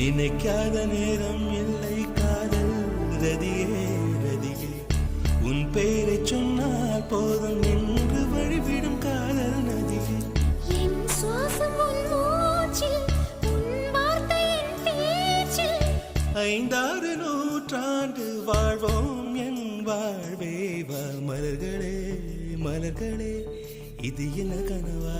நினைக்காத நேரம் இல்லை காதல் ரதியே ரதியே உன் பேரை சொன்னால் போதும் என்று வழிவிடும் காதல் நதியே என் சுவாசம் உன் மூச்சில் உன் வார்த்தை என் பேச்சில் 5-6 நூற்றாண்டு வாழ்வோம் என் வாழ்வே வா மலர்களே மலர்களே இது என்ன கனவா